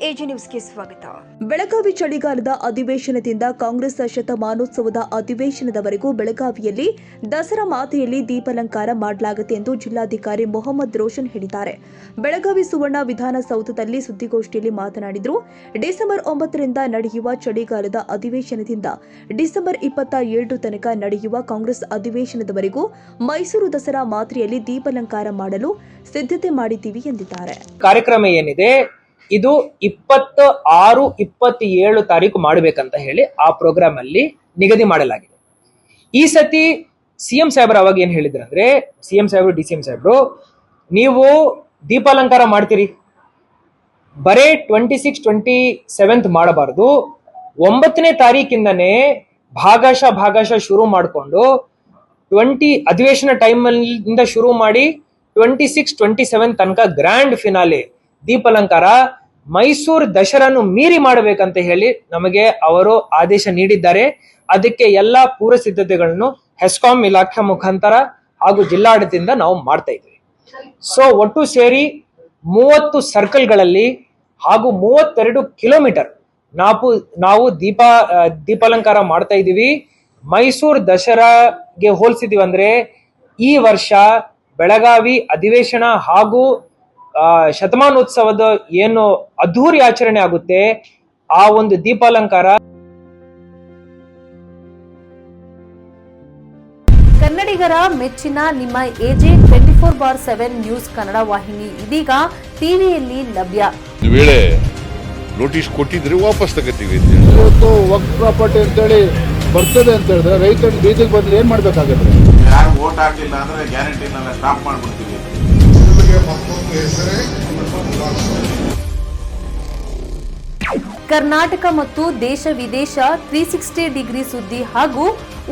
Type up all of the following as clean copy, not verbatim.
AG ನ್ಯೂಸ್ಗೆ ಸ್ವಾಗತ. ಬೆಳಗಾವಿ ಚಳಿಗಾಲದ ಅಧಿವೇಶನದಿಂದ ಕಾಂಗ್ರೆಸ್ ಶತಮಾನೋತ್ಸವದ ಅಧಿವೇಶನದವರೆಗೂ ಬೆಳಗಾವಿಯಲ್ಲಿ ದಸರಾ ಮಾತೆಯಲ್ಲಿ ದೀಪಾಲಂಕಾರ ಮಾಡಲಾಗುತ್ತೆ ಎಂದು ಜಿಲ್ಲಾಧಿಕಾರಿ ಮೊಹಮ್ಮದ್ ರೋಷನ್ ಹೇಳಿದ್ದಾರೆ. ಬೆಳಗಾವಿ ಸುವರ್ಣ ವಿಧಾನಸೌಧದಲ್ಲಿ ಸುದ್ದಿಗೋಷ್ಠಿಯಲ್ಲಿ ಮಾತನಾಡಿದರು. ಡಿಸೆಂಬರ್ 9ರಿಂದ ನಡೆಯುವ ಚಳಿಗಾಲದ ಅಧಿವೇಶನದಿಂದ ಡಿಸೆಂಬರ್ 27 ತನಕ ನಡೆಯುವ ಕಾಂಗ್ರೆಸ್ ಅಧಿವೇಶನದವರೆಗೂ ಮೈಸೂರು ದಸರಾ ಮಾತೆಯಲ್ಲಿ ದೀಪಾಲಂಕಾರ ಮಾಡಲು ಸಿದ್ಧತೆ ಮಾಡಿದ್ದೀವಿ ಎಂದಿದ್ದಾರೆ. ಕಾರ್ಯಕ್ರಮ ಏನಿದೆ ಇದು 26, 27 ತಾರೀಕು ಮಾಡಬೇಕಂತ ಹೇಳಿ ಆ ಪ್ರೋಗ್ರಾಮ್ ಅಲ್ಲಿ ನಿಗದಿ ಮಾಡಲಾಗಿದೆ. ಈ ಸತಿ ಸಿಎಂ ಸಾಹೇಬ್ರು ಅವಾಗ ಏನ್ ಹೇಳಿದ್ರಂದ್ರೆ, ಸಿಎಂ ಸಾಹೇಬ್ರು ಡಿಸಿಎಂ ಸಾಹೇಬ್ರು, ನೀವು ದೀಪಾಲಂಕಾರ ಮಾಡ್ತೀರಿ, ಬರೇ 26, 27 ಮಾಡಬಾರ್ದು, 9ನೇ ತಾರೀಕಿಂದನೇ ಭಾಗಶಃ ಶುರು ಮಾಡಿಕೊಂಡು 20 ಅಧಿವೇಶನ ಟೈಮ್ ಇಂದ ಶುರು ಮಾಡಿ 26, 27 ತನಕ ಗ್ರ್ಯಾಂಡ್ ಫಿನಾಲೆ ದೀಪಾಲಂಕಾರ ಮೈಸೂರು ದಸರಾನು ಮೀರಿ ಮಾಡಬೇಕಂತ ಹೇಳಿ ನಮಗೆ ಅವರು ಆದೇಶ ನೀಡಿದ್ದಾರೆ. ಅದಕ್ಕೆ ಎಲ್ಲಾ ಪೂರ್ವ ಸಿದ್ಧತೆಗಳನ್ನು ಹೆಸ್ಕಾಂ ಇಲಾಖೆ ಮುಖಾಂತರ ಹಾಗೂ ಜಿಲ್ಲಾಡಳಿತದಿಂದ ನಾವು ಮಾಡ್ತಾ ಇದ್ದೀವಿ. ಸೊ ಒಟ್ಟು ಸೇರಿ 30 ಸರ್ಕಲ್ಗಳಲ್ಲಿ ಹಾಗೂ 32 ಕಿಲೋಮೀಟರ್ ನಾವು ದೀಪಾಲಂಕಾರ ಮಾಡ್ತಾ ಇದ್ದೀವಿ. ಮೈಸೂರು ದಸರಾಗೆ ಹೋಲಿಸಿದೀವಿ ಅಂದ್ರೆ ಈ ವರ್ಷ ಬೆಳಗಾವಿ ಅಧಿವೇಶನ ಹಾಗೂ ಶತಮಾನೋತ್ಸವದ ಏನು ಅದ್ಧೂರಿ ಆಚರಣೆ ಆಗುತ್ತೆ, ಆ ಒಂದು ದೀಪಾಲಂಕಾರ. ಕನ್ನಡಿಗರ ಮೆಚ್ಚಿನ ನಿಮ್ಮ ಎಜೆ 24/7 ನ್ಯೂಸ್ ಕನ್ನಡ ವಾಹಿನಿ ಇದೀಗ ಟಿವಿಯಲ್ಲಿ ಲಭ್ಯ. ವೇಳೆ ನೋಟಿಸ್ ಕೊಟ್ಟಿದ್ರೆ ವಾಪಸ್ ತಗೋತೀವಿ. ಇವತ್ತು ವಕ್ಫ್ ಪ್ರಾಪರ್ಟಿ ಅಂತೇಳಿ ಬರ್ತದೆ ಅಂತ ಹೇಳಿದ್ರೆ ರೈತರು ಬೀದಿಗೆ ಬಂದ್ರೆ ಏನ್ ಮಾಡ್ಬೇಕಾಗುತ್ತೆ? ಯಾರು ವೋಟ್ ಹಾಕಿಲ್ಲ ಅಂದ್ರೆ ಗ್ಯಾರಂಟಿನೆಲ್ಲ ಸ್ಟಾಪ್ ಮಾಡ್ಬಿಡ್ತೀವಿ. ಕರ್ನಾಟಕ ಮತ್ತು ದೇಶ ವಿದೇಶ 360 ಡಿಗ್ರಿ ಸುದ್ದಿ ಹಾಗೂ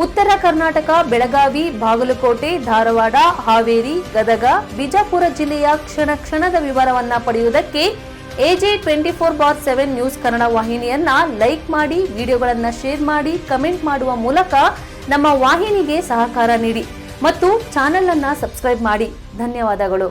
ಉತ್ತರ ಕರ್ನಾಟಕ ಬೆಳಗಾವಿ, ಬಾಗಲಕೋಟೆ, ಧಾರವಾಡ, ಹಾವೇರಿ, ಗದಗ, ಬಿಜಾಪುರ ಜಿಲ್ಲೆಯ ಕ್ಷಣದ ವಿವರವನ್ನ ಪಡೆಯುವುದಕ್ಕೆ ಎಜೆ 24/7 ನ್ಯೂಸ್ ಕನ್ನಡ ವಾಹಿನಿಯನ್ನ ಲೈಕ್ ಮಾಡಿ, ವಿಡಿಯೋಗಳನ್ನ ಶೇರ್ ಮಾಡಿ, ಕಮೆಂಟ್ ಮಾಡುವ ಮೂಲಕ ನಮ್ಮ ವಾಹಿನಿಗೆ ಸಹಕಾರ ನೀಡಿ ಮತ್ತು ಚಾನೆಲ್ ಅನ್ನ ಸಬ್ಸ್ಕ್ರೈಬ್ ಮಾಡಿ. ಧನ್ಯವಾದಗಳು.